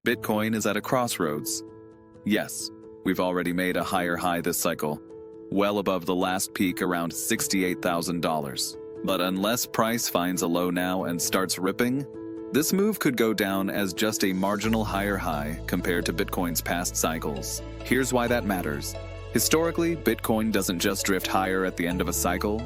Bitcoin is at a crossroads. Yes, we've already made a higher high this cycle, well above the last peak around $68,000. But unless price finds a low now and starts ripping, this move could go down as just a marginal higher high compared to Bitcoin's past cycles. Here's why that matters. Historically, Bitcoin doesn't just drift higher at the end of a cycle,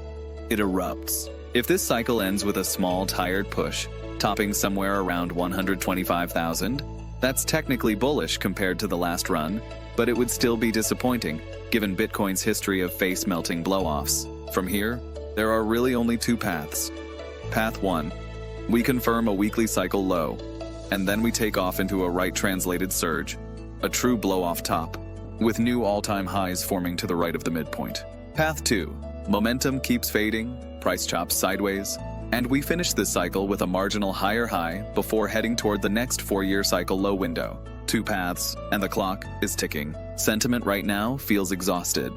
it erupts. If this cycle ends with a small, tired push, topping somewhere around 125,000, that's technically bullish compared to the last run, but it would still be disappointing, given Bitcoin's history of face-melting blow-offs. From here, there are really only two paths. Path 1. We confirm a weekly cycle low, and then we take off into a right-translated surge, a true blow-off top, with new all-time highs forming to the right of the midpoint. Path 2. Momentum keeps fading, price chops sideways, and we finish this cycle with a marginal higher high before heading toward the next 4-year cycle low window. Two paths, and the clock is ticking. Sentiment right now feels exhausted.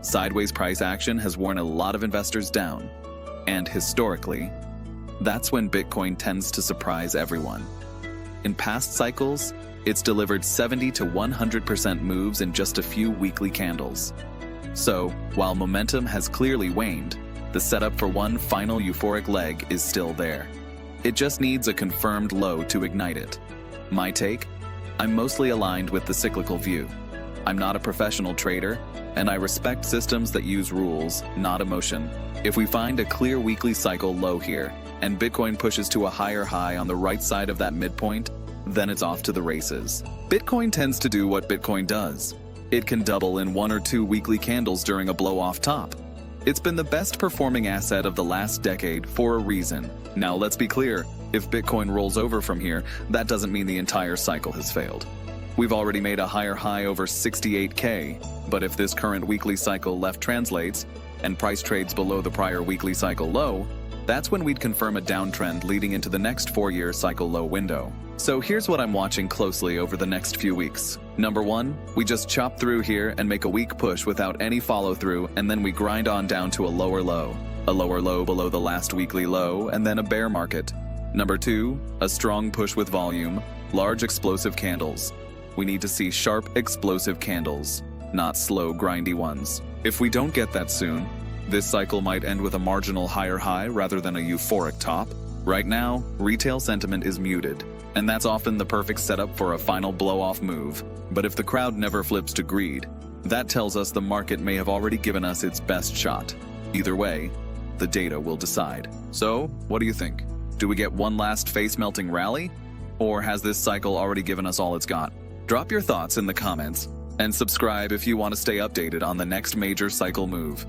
Sideways price action has worn a lot of investors down, and historically, that's when Bitcoin tends to surprise everyone. In past cycles, it's delivered 70 to 100% moves in just a few weekly candles. So, while momentum has clearly waned, the setup for one final euphoric leg is still there. It just needs a confirmed low to ignite it. My take? I'm mostly aligned with the cyclical view. I'm not a professional trader, and I respect systems that use rules, not emotion. If we find a clear weekly cycle low here, and Bitcoin pushes to a higher high on the right side of that midpoint, then it's off to the races. Bitcoin tends to do what Bitcoin does. It can double in 1 or 2 weekly candles during a blow-off top. It's been the best performing asset of the last decade for a reason. Now let's be clear, if Bitcoin rolls over from here, that doesn't mean the entire cycle has failed. We've already made a higher high over 68K, but if this current weekly cycle left translates, and price trades below the prior weekly cycle low, that's when we'd confirm a downtrend leading into the next 4-year cycle low window. So here's what I'm watching closely over the next few weeks. Number 1, we just chop through here and make a weak push without any follow-through, and then we grind on down to a lower low below the last weekly low, and then a bear market. Number 2, a strong push with volume, large explosive candles. We need to see sharp, explosive candles, not slow, grindy ones. If we don't get that soon, this cycle might end with a marginal higher high rather than a euphoric top. Right now, retail sentiment is muted, and that's often the perfect setup for a final blow-off move. But if the crowd never flips to greed, that tells us the market may have already given us its best shot. Either way, the data will decide. So, what do you think? Do we get one last face-melting rally? Or has this cycle already given us all it's got? Drop your thoughts in the comments, and subscribe if you want to stay updated on the next major cycle move.